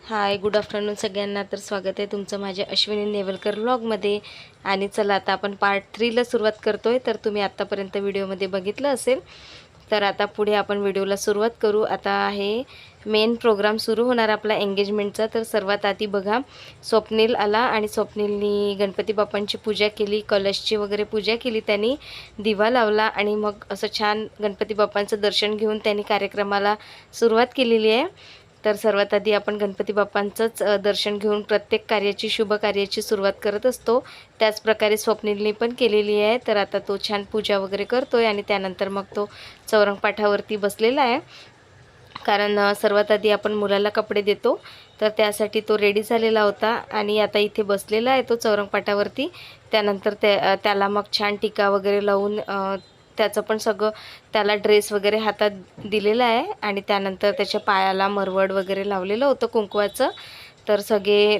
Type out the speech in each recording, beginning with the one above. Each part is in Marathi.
हाय, गुड आफ्टरनून सगळ्यांना. तर स्वागत आहे तुमचं माझ्या अश्विनी नेवलकर व्लॉगमध्ये. आणि चला आता आपण पार्ट 3ला सुरुवात करतोय. तर तुम्ही आत्तापर्यंत व्हिडिओमध्ये बघितलं असेल, तर आता पुढे आपण व्हिडिओला सुरुवात करू. आता आहे मेन प्रोग्राम सुरू होणार आपला एंगेजमेंटचा. तर सर्वात आधी बघा, स्वप्नील आला आणि स्वप्नीलनी गणपती बाप्पांची पूजा केली, कलशची वगैरे पूजा केली, त्यांनी दिवा लावला आणि मग असं छान गणपती बाप्पांचं दर्शन घेऊन त्यांनी कार्यक्रमाला सुरुवात केलेली आहे. तर सर्वात आधी आपण गणपती बाप्पांचंच दर्शन घेऊन प्रत्येक कार्याची, शुभ कार्याची सुरुवात करत असतो. त्याचप्रकारे स्वप्नीलनी पण केलेली आहे. तर आता तो छान पूजा वगैरे करतोय आणि त्यानंतर मग तो चौरंग पाठावरती बसलेला आहे. कारण सर्वात आधी आपण मुलाला कपडे देतो, तर त्यासाठी तो रेडी झालेला होता आणि आता इथे बसलेला आहे तो चौरंग पाठावरती. त्यानंतर त्याला मग छान टिका वगैरे लावून त्याचं पण सगळं, त्याला ड्रेस वगैरे हातात दिलेला आहे आणि त्यानंतर त्याच्या पायाला मरवड वगैरे लावलेलं होतं कुंकवाचं. तर सगळे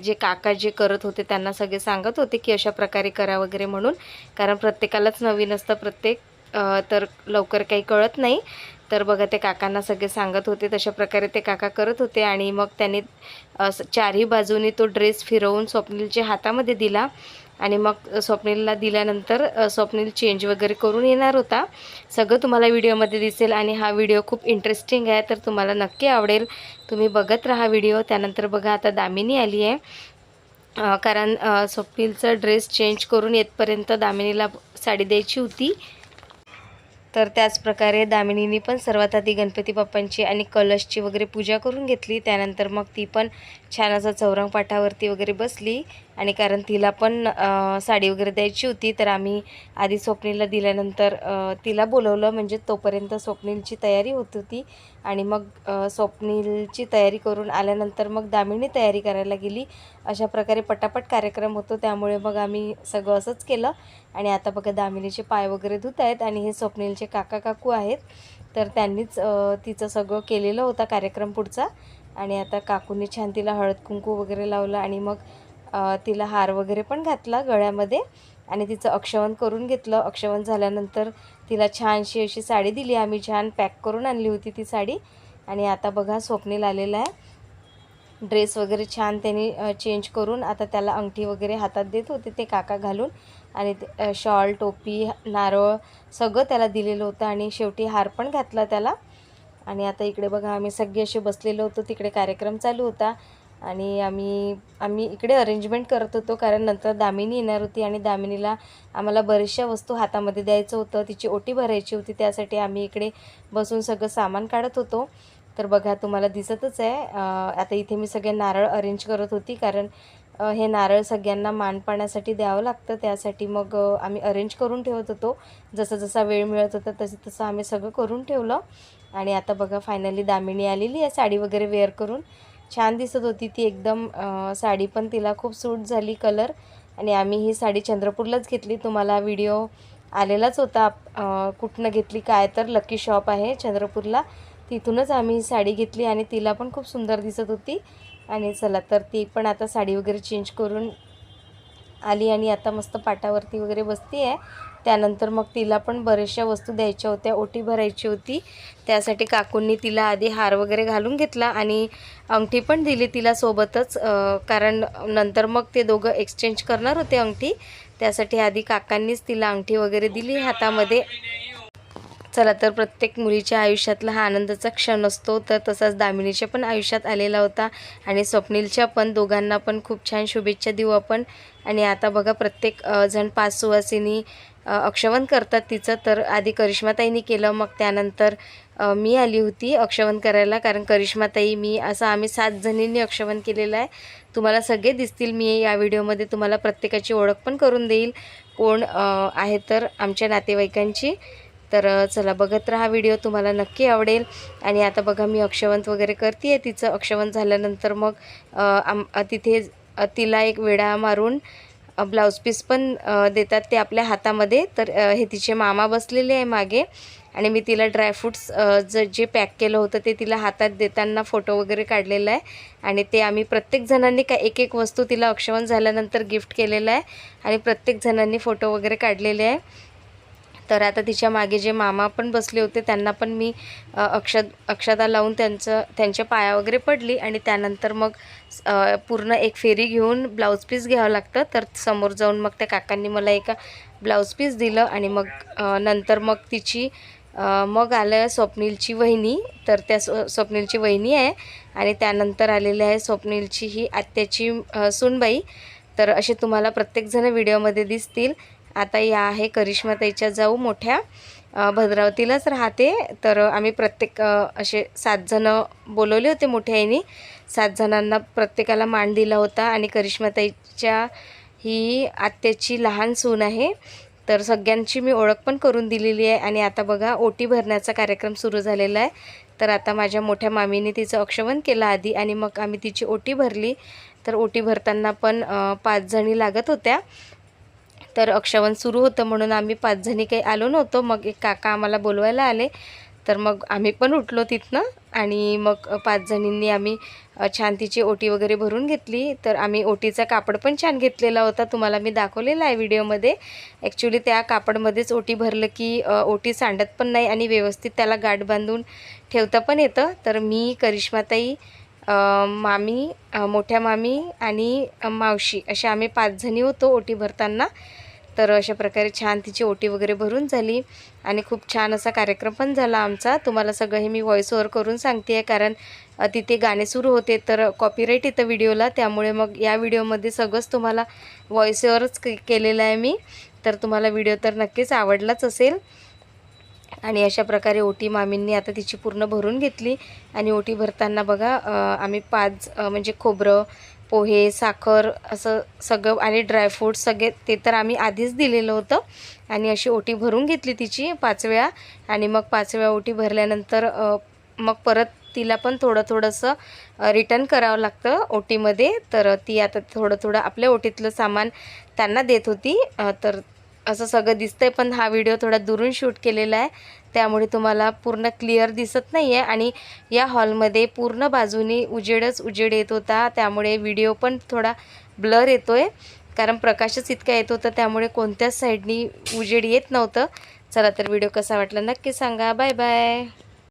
जे काका जे करत होते त्यांना सगळे सांगत होते की अशा प्रकारे करा वगैरे म्हणून, कारण प्रत्येकालाच नवीन असतं, तर लवकर काही कळत नाही. तर बघा, ते काकांना सगळे सांगत होते, तशा प्रकारे ते काका करत होते. आणि मग त्यांनी चारही बाजूनी तो ड्रेस फिरवून स्वप्नीलच्या हातामध्ये दिला आणि मग स्वप्नीलला दिल्यानंतर स्वप्नील चेंज वगैरे करून येणार होता. सगळं तुम्हाला व्हिडिओमध्ये दिसेल आणि हा व्हिडिओ खूप इंटरेस्टिंग आहे, तर तुम्हाला नक्की आवडेल. तुम्ही बघत राहा व्हिडिओ. त्यानंतर बघा, आता दामिनी आली आहे. कारण स्वप्नीलचा ड्रेस चेंज करून येतपर्यंत दामिनीला साडी द्यायची होती. तर त्याचप्रकारे दामिनीने पण सर्वात आधी गणपती बाप्पांची आणि कलशची वगैरे पूजा करून घेतली. त्यानंतर मग ती पण छान असं चौरंग पाठावरती वगैरे बसली. आणि कारण तिला पण साडी वगैरे द्यायची होती, तर आम्ही आधी स्वप्नीलला दिल्यानंतर तिला बोलवलं. म्हणजे तोपर्यंत स्वप्नीलची तयारी होत होती आणि मग स्वप्नीलची तयारी करून आल्यानंतर मग दामिनी तयारी करायला गेली. अशा प्रकारे पटापट कार्यक्रम होतो, त्यामुळे मग आम्ही सगळं असंच केलं. आणि आता बघा, दामिनीचे पाय वगैरे धुत आहेत आणि हे स्वप्नीलचे काका काकू आहेत. तर त्यांनीच तिचं सगळं केलेलं होता कार्यक्रम पुढचा. आणि आता काकूंनी छान तिला हळद कुंकू वगैरे लावलं आणि मग तिला हार वगैरे पण घातला गळ्यामध्ये आणि तिचं अक्षवण करून घेतलं. अक्षवण झाल्यानंतर तिला छानशी अशी साडी दिली. आम्ही छान पॅक करून आणली होती ती साडी. आणि आता बघा, स्वप्नील आलेला आहे. ड्रेस वगैरे छान त्यांनी चेंज करून आता त्याला अंगठी वगैरे हातात देत होते ते काका घालून. आणि शॉल, टोपी, नारळ सगळं त्याला दिलेलं होतं आणि शेवटी हार पण घातला त्याला. आणि आता इकडे बघा, आम्ही सगळे असे बसलेलो होतो. तिकडे कार्यक्रम चालू होता आणि आम्ही इकडे अरेंजमेंट करत होतो, कारण नंतर दामिनी येणार होती आणि दामिनीला आम्हाला बऱ्याचशा वस्तू हातामध्ये द्यायचं होतं, तिची ओटी भरायची होती. त्यासाठी आम्ही इकडे बसून सगळं सामान काढत होतो. तर बघा, तुम्हाला दिसतच आहे. आता इथे मी सगळे नारळ अरेंज करत होती, कारण हे नारळ सगळ्यांना मानपाण्यासाठी द्यावं लागतं. त्यासाठी मग आम्ही अरेंज करून ठेवत होतो. जसा जसा वेळ मिळत होता तसं आम्ही सगळं करून ठेवलं. आणि आता बघा, फायनली दामिनी आलेली आहे साडी वगैरे वेअर करून. छान दिसत होती ती एकदम. साडी पण तिला खूप सूट झाली, कलर. आणि आम्ही ही साडी चंद्रपूरलाच घेतली. तुम्हाला व्हिडिओ आलेलाच होता कुठनं घेतली काय, तर लकी शॉप आहे चंद्रपूरला, तिथूनच आम्ही ही साडी घेतली आणि तिला पण खूप सुंदर दिसत होती. आणि चला, तर ती पण आता साडी वगैरे चेंज करून आली आणि आता मस्त पाटावरती वगैरे बसती आहे. त्यानंतर मग तिला पण बऱ्याचशा वस्तू द्यायच्या होत्या, ओटी भरायची होती. त्यासाठी काकूंनी तिला आधी हार वगैरे घालून घेतला आणि अंगठी पण दिली तिला सोबतच, कारण नंतर मग ते दोघं एक्सचेंज करणार होते अंगठी. त्यासाठी आधी काकांनीच तिला अंगठी वगैरे दिली हातामध्ये. चला, तर प्रत्येक मुलीच्या आयुष्यातला हा आनंदाचा क्षण असतो, तर तसाच दामिनीच्या पण आयुष्यात आलेला होता आणि स्वप्नीलच्या पण. दोघांना पण खूप छान शुभेच्छा देऊ आपण. आणि आता बघा, प्रत्येक जण 5 सुवासिनी अक्षवण करतात तिचं. तर आधी करिश्माताईंनी केलं, मग त्यानंतर मी आली होती अक्षवण करायला, कारण करिश्माताई, मी असं आम्ही 7 जणींनी अक्षवण केलेलं आहे. तुम्हाला सगळे दिसतील. मी या व्हिडिओमध्ये तुम्हाला प्रत्येकाची ओळख पण करून देईल, कोण आहे तर आमच्या नातेवाईकांची. तर चला, बघत राहा व्हिडिओ, तुम्हाला नक्की आवडेल. आणि आता बघा, मी अक्षवंत वगैरे करते आहे तिचं. अक्षवंत झाल्यानंतर मग तिथे तिला एक वेढा मारून ब्लाऊज पीस पण देतात ते आपल्या हातामध्ये. तर हे तिचे मामा बसलेले आहे मागे आणि मी तिला ड्रायफ्रूट्स जे पॅक केलं होतं ते तिला हातात देताना फोटो वगैरे काढलेला आहे. आणि ते आम्ही प्रत्येक जणांनी एक एक वस्तू तिला अक्षवंत झाल्यानंतर गिफ्ट केलेलं आहे आणि प्रत्येक जणांनी फोटो वगैरे काढलेले आहे. तर आता तिच्या मागे जे मामा पण बसले होते त्यांना पण मी अक्षता लावून त्यांच्या पाया वगैरे पडली आणि त्यानंतर मग पूर्ण एक फेरी घेऊन ब्लाऊज पीस घ्यावं लागतं. तर समोर जाऊन मग त्या काकांनी मला एका ब्लाऊज पीस दिलं आणि मग नंतर मग तिची मग आलं स्वप्नीलची वहिनी. तर त्या स्वप्नीलची वहिनी आहे आणि त्यानंतर आलेली आहे स्वप्नीलची ही आत्याची सूनबाई. तर असे तुम्हाला प्रत्येकजण व्हिडिओमध्ये दिसतील. आता या आहे करिश्माताईच्या जाऊ मोठ्या, भद्रावतीलाच राहते. तर आम्ही प्रत्येक असे 7 जणं बोलवले होते मोठ्या आईनी. 7 जणांना प्रत्येकाला मान दिला होता आणि करिश्माताईच्या ही आत्याची लहान सून आहे. तर सगळ्यांची मी ओळख पण करून दिलेली आहे. आणि आता बघा ओटी भरण्याचा कार्यक्रम सुरू झालेला आहे. तर आता माझ्या मोठ्या मामीने तिचं अक्षवण केलं आधी आणि मग आम्ही तिची ओटी भरली. तर ओटी भरताना पण 5 जणी लागत होत्या. तर अक्षवण सुरू होतं म्हणून आम्ही 5 जणी काही आलो नव्हतो. मग एक काका आम्हाला बोलवायला आले. तर मग आम्ही पण उठलो तिथनं आणि मग 5 जणींनी आम्ही छान तिची ओटी वगैरे भरून घेतली. तर आम्ही ओटीचा कापड पण छान घेतलेला होता, तुम्हाला मी दाखवलेला आहे व्हिडिओमध्ये. ॲक्च्युली त्या कापडमध्येच ओटी भरलं की ओटी सांडत पण नाही आणि व्यवस्थित त्याला गाठ बांधून ठेवता पण येतं. तर मी, करिश्माताई, मामी, मोठ्या मामी आणि मावशी असे आम्ही 5 जणी होतो ओटी भरताना. तर अशा प्रकारे छान तिची ओटी वगैरे भरून झाली आणि खूप छान असा कार्यक्रम पण झाला आमचा. तुम्हाला सगळं हे मी व्हॉईस ओव्हर करून सांगते आहे कारण तिथे गाणे सुरू होते तर कॉपीराईट येतं व्हिडिओला. त्यामुळे मग या व्हिडिओमध्ये सगळंच तुम्हाला व्हॉईस ओव्हरच केलेलं आहे मी. तर तुम्हाला व्हिडिओ तर नक्कीच आवडलाच असेल. आणि अशा प्रकारे ओटी मामींनी आता तिची पूर्ण भरून घेतली. आणि ओटी भरताना बघा आम्ही 5 म्हणजे खोबरं, पोहे, साखर असं सगळं आणि ड्रायफ्रूट्स सगळे ते तर आम्ही आधीच दिलेलं होतं. आणि अशी ओटी भरून घेतली तिची 5 वेळा. आणि मग 5 वेळा ओटी भरल्यानंतर मग परत तिला पण थोडंसं रिटर्न करावं लागतं ओटीमध्ये. तर ती आता थोडं आपल्या ओटीतलं सामान त्यांना देत होती. तर असं सगळं दिसतंय पण हा व्हिडिओ थोडा दुरून शूट केलेला आहे त्यामुळे तुम्हाला पूर्ण क्लिअर दिसत नाही आहे. आणि या हॉलमध्ये पूर्ण बाजूनी उजेड येत होता त्यामुळे व्हिडिओ पण थोडा ब्लर येतो आहे कारण प्रकाशच इतका येत होता त्यामुळे कोणत्याच साईडनी उजेड येत नव्हतं. चला तर व्हिडिओ कसा वाटला नक्की सांगा. Bye bye.